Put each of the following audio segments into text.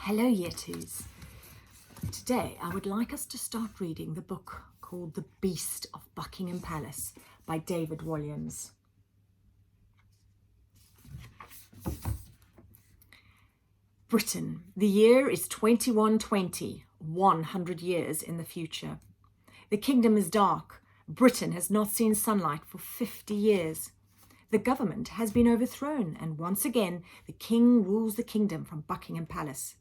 Hello, Year Twos. Today I would like us to start reading the book called The Beast of Buckingham Palace by David Walliams. Britain. The year is 2120, 100 years in the future. The kingdom is dark. Britain has not seen sunlight for 50 years. The government has been overthrown, and once again the king rules the kingdom from Buckingham Palace.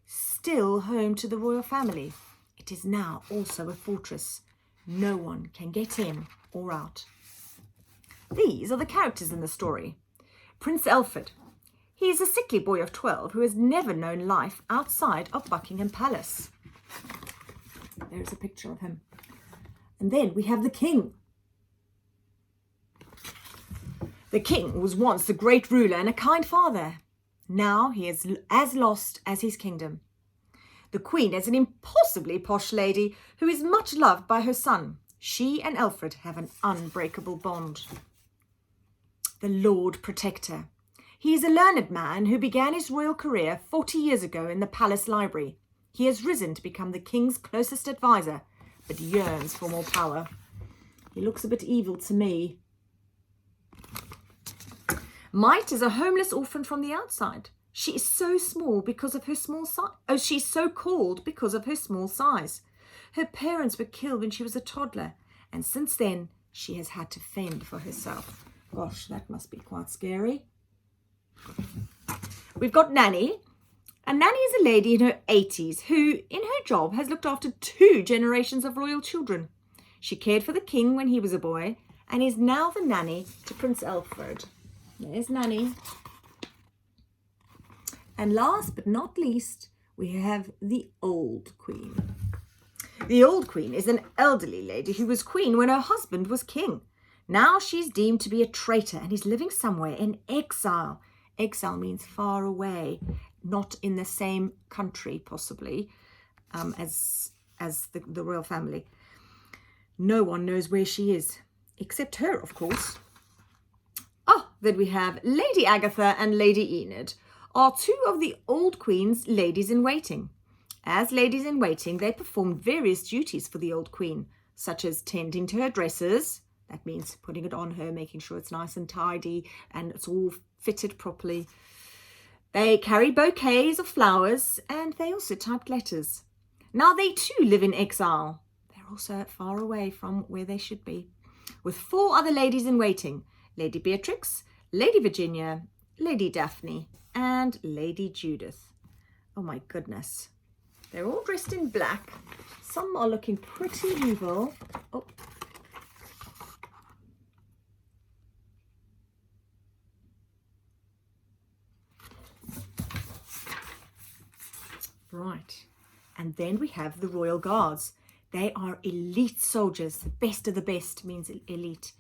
Still home to the royal family, it is now also a fortress. No one can get in or out. These are the characters in the story. Prince Alfred. He is a sickly boy of 12 who has never known life outside of Buckingham Palace. There's a picture of him. And then we have the king. The king was once the great ruler and a kind father. Now he is as lost as his kingdom. The queen is an impossibly posh lady who is much loved by her son. She and Alfred have an unbreakable bond. The Lord Protector. He is a learned man who began his royal career 40 years ago in the palace library. He has risen to become the king's closest advisor, but yearns for more power. He looks a bit evil to me. Mite is a homeless orphan from the outside. She is so small because of her small size. Oh, she's so called because of her small size. Her parents were killed when she was a toddler, and since then she has had to fend for herself. Gosh, that must be quite scary. We've got Nanny. And Nanny is a lady in her 80s who, in her job, has looked after 2 generations of royal children. She cared for the king when he was a boy and is now the nanny to Prince Alfred. There's Nanny. And last but not least, we have the old queen. The old queen is an elderly lady who was queen when her husband was king. Now she's deemed to be a traitor and is living somewhere in exile. Exile means far away, not in the same country, possibly, as the royal family. No one knows where she is, except her, of course. Then we have Lady Agatha and Lady Enid, are 2 of the old queen's ladies-in-waiting. As ladies-in-waiting, they performed various duties for the old queen, such as tending to her dresses. That means putting it on her, making sure it's nice and tidy and it's all fitted properly. They carried bouquets of flowers and they also typed letters. Now they too live in exile. They're also far away from where they should be, with 4 other ladies-in-waiting. Lady Beatrix, Lady Virginia, Lady Daphne, and Lady Judith. Oh my goodness. They're all dressed in black. Some are looking pretty evil. Oh. Right. And then we have the Royal Guards. They are elite soldiers. The best of the best means elite.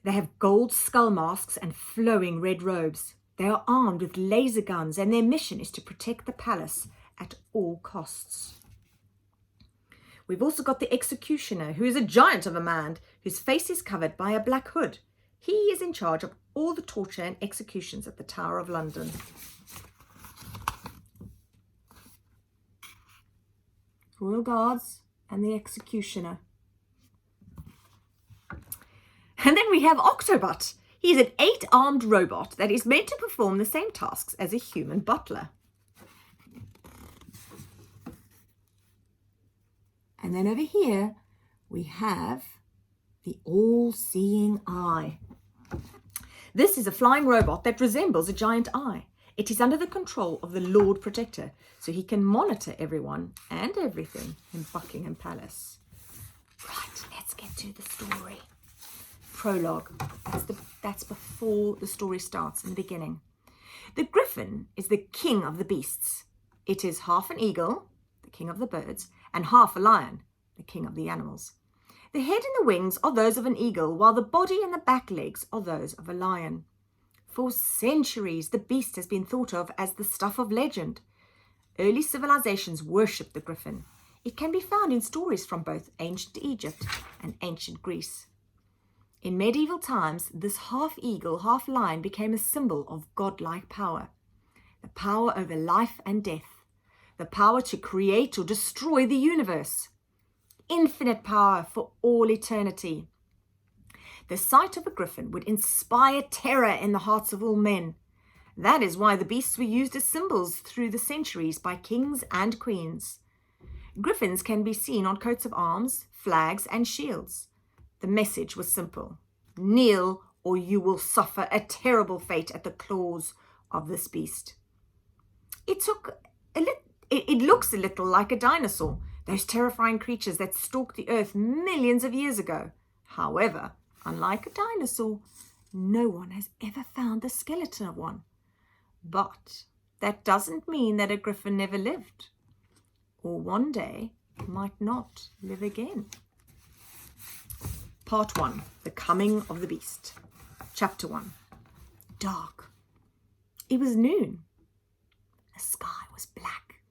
They have gold skull masks and flowing red robes. They are armed with laser guns and their mission is to protect the palace at all costs. We've also got the executioner, who is a giant of a man whose face is covered by a black hood. He is in charge of all the torture and executions at the Tower of London. Royal Guards and the executioner. And then we have Octobot. He's an 8-armed robot that is meant to perform the same tasks as a human butler. And then over here, we have the all-seeing eye. This is a flying robot that resembles a giant eye. It is under the control of the Lord Protector, so he can monitor everyone and everything in Buckingham Palace. Right, let's get to the story. Prologue. That's before the story starts, in the beginning. The griffin is the king of the beasts. It is half an eagle, the king of the birds, and half a lion, the king of the animals. The head and the wings are those of an eagle, while the body and the back legs are those of a lion. For centuries, the beast has been thought of as the stuff of legend. Early civilizations worshipped the griffin. It can be found in stories from both ancient Egypt and ancient Greece. In medieval times, this half eagle, half lion became a symbol of godlike power. The power over life and death, the power to create or destroy the universe. Infinite power for all eternity. The sight of a griffin would inspire terror in the hearts of all men. That is why the beasts were used as symbols through the centuries by kings and queens. Griffins can be seen on coats of arms, flags, and shields. The message was simple: kneel or you will suffer a terrible fate at the claws of this beast. It looks a little like a dinosaur, those terrifying creatures that stalked the earth millions of years ago. However, unlike a dinosaur, no one has ever found the skeleton of one. But that doesn't mean that a griffin never lived, or one day might not live again. Part 1, The Coming of the Beast. Chapter 1. Dark. It was noon. The sky was black.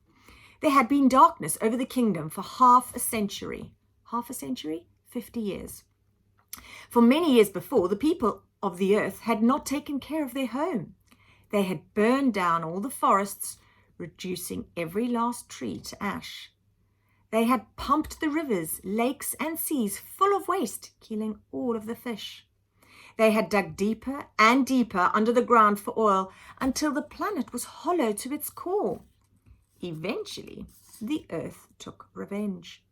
There had been darkness over the kingdom for half a century. Half a century? 50 years. For many years before, the people of the earth had not taken care of their home. They had burned down all the forests, reducing every last tree to ash. They had pumped the rivers, lakes, and seas full of waste, killing all of the fish. They had dug deeper and deeper under the ground for oil until the planet was hollow to its core. Eventually, the earth took revenge.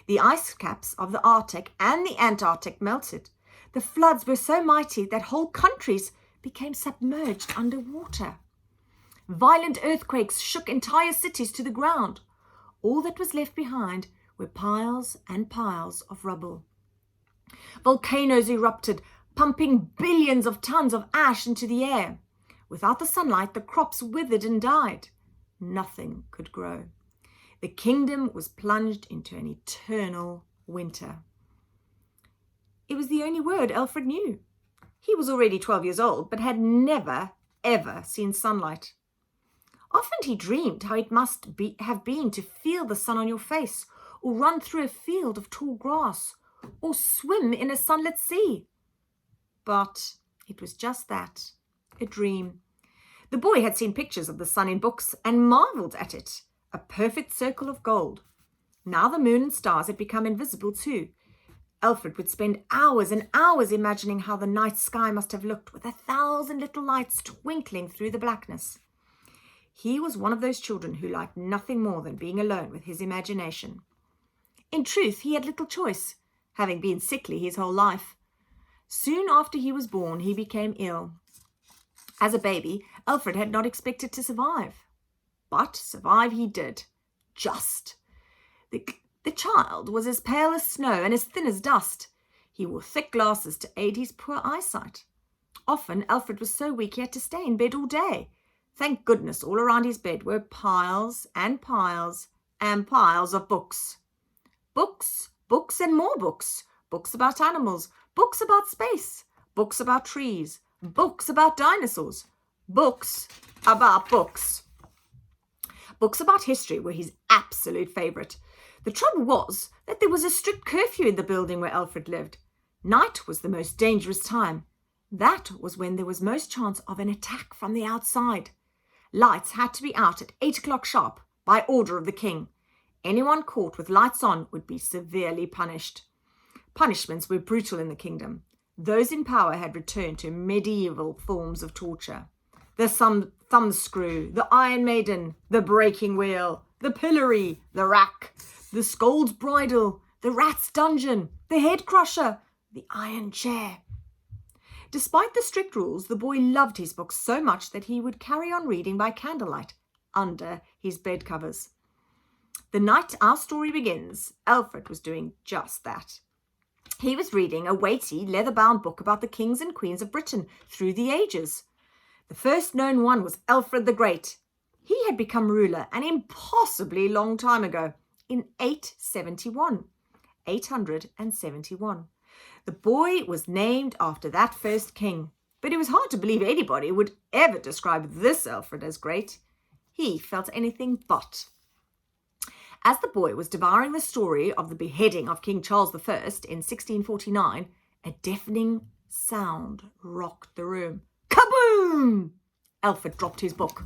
The ice caps of the Arctic and the Antarctic melted. The floods were so mighty that whole countries became submerged underwater. Violent earthquakes shook entire cities to the ground. All that was left behind were piles and piles of rubble. Volcanoes erupted, pumping billions of tons of ash into the air. Without the sunlight, the crops withered and died. Nothing could grow. The kingdom was plunged into an eternal winter. It was the only word Alfred knew. He was already 12 years old, but had never, ever seen sunlight. Often he dreamed how it must have been to feel the sun on your face, or run through a field of tall grass, or swim in a sunlit sea. But it was just that, a dream. The boy had seen pictures of the sun in books and marvelled at it, a perfect circle of gold. Now the moon and stars had become invisible too. Alfred would spend hours and hours imagining how the night sky must have looked, with 1,000 little lights twinkling through the blackness. He was one of those children who liked nothing more than being alone with his imagination. In truth, he had little choice, having been sickly his whole life. Soon after he was born, he became ill. As a baby, Alfred had not expected to survive. But survive he did. Just. The child was as pale as snow and as thin as dust. He wore thick glasses to aid his poor eyesight. Often, Alfred was so weak he had to stay in bed all day. Thank goodness all around his bed were piles and piles and piles of books. Books, books and more books. Books about animals, books about space, books about trees, books about dinosaurs, books about books. Books about history were his absolute favourite. The trouble was that there was a strict curfew in the building where Alfred lived. Night was the most dangerous time. That was when there was most chance of an attack from the outside. Lights had to be out at 8 o'clock sharp by order of the king. Anyone caught with lights on would be severely punished. Punishments were brutal in the kingdom. Those in power had returned to medieval forms of torture. The thumbscrew, the Iron Maiden, the breaking wheel, the pillory, the rack, the scold's bridle, the rat's dungeon, the head crusher, the iron chair. Despite the strict rules, the boy loved his books so much that he would carry on reading by candlelight under his bed covers. The night our story begins, Alfred was doing just that. He was reading a weighty, leather-bound book about the kings and queens of Britain through the ages. The first known one was Alfred the Great. He had become ruler an impossibly long time ago, in 871. The boy was named after that first king, but it was hard to believe anybody would ever describe this Alfred as great. He felt anything but. As the boy was devouring the story of the beheading of King Charles I in 1649, a deafening sound rocked the room. Kaboom! Alfred dropped his book.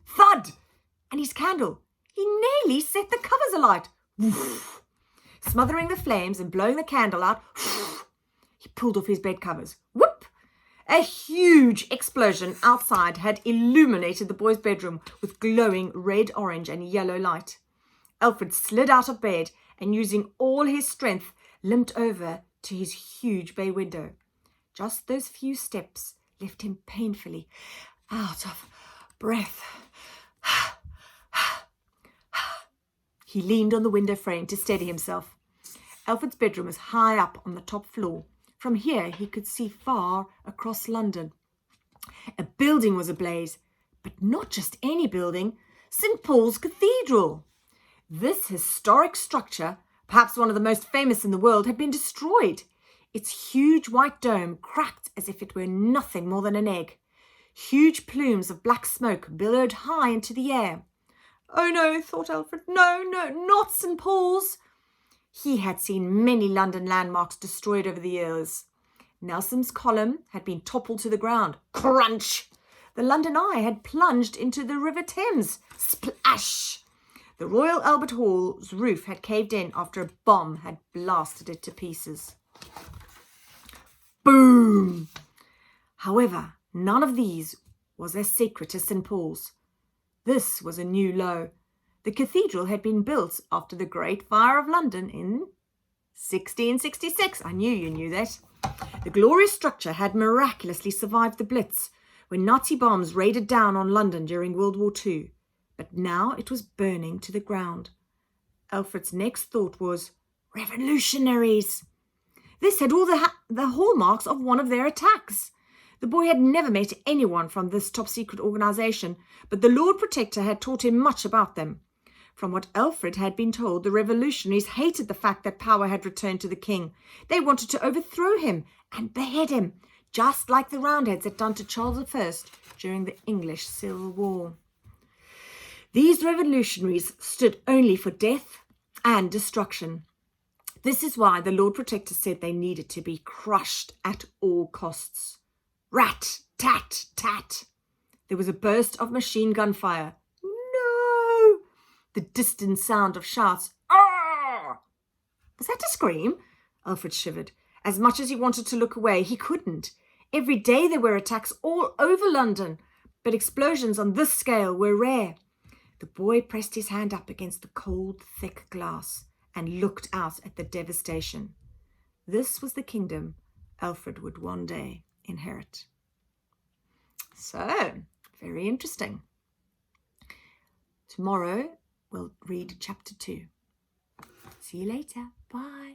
Thud! And his candle. He nearly set the covers alight. Woof. Smothering the flames and blowing the candle out, he pulled off his bed covers. Whoop! A huge explosion outside had illuminated the boy's bedroom with glowing red, orange and yellow light. Alfred slid out of bed and, using all his strength, limped over to his huge bay window. Just those few steps left him painfully out of breath. He leaned on the window frame to steady himself. Alfred's bedroom was high up on the top floor. From here he could see far across London. A building was ablaze, but not just any building, St. Paul's Cathedral. This historic structure, perhaps one of the most famous in the world, had been destroyed. Its huge white dome cracked as if it were nothing more than an egg. Huge plumes of black smoke billowed high into the air. Oh no, thought Alfred, no, not St. Paul's. He had seen many London landmarks destroyed over the years. Nelson's Column had been toppled to the ground. Crunch! The London Eye had plunged into the River Thames. Splash! The Royal Albert Hall's roof had caved in after a bomb had blasted it to pieces. Boom! However, none of these was as sacred as St. Paul's. This was a new low. The cathedral had been built after the Great Fire of London in 1666. I knew you knew that. The glorious structure had miraculously survived the Blitz when Nazi bombs raided down on London during World War II. But now it was burning to the ground. Alfred's next thought was, revolutionaries! This had all the hallmarks of one of their attacks. The boy had never met anyone from this top-secret organisation, but the Lord Protector had taught him much about them. From what Alfred had been told, the revolutionaries hated the fact that power had returned to the king. They wanted to overthrow him and behead him, just like the Roundheads had done to Charles I during the English Civil War. These revolutionaries stood only for death and destruction. This is why the Lord Protector said they needed to be crushed at all costs. Rat, tat, tat. There was a burst of machine gun fire. No! The distant sound of shouts. Ah! Was that a scream? Alfred shivered. As much as he wanted to look away, he couldn't. Every day there were attacks all over London, but explosions on this scale were rare. The boy pressed his hand up against the cold, thick glass and looked out at the devastation. This was the kingdom Alfred would one day inherit. So, very interesting. Tomorrow we'll read chapter 2. See you later. Bye.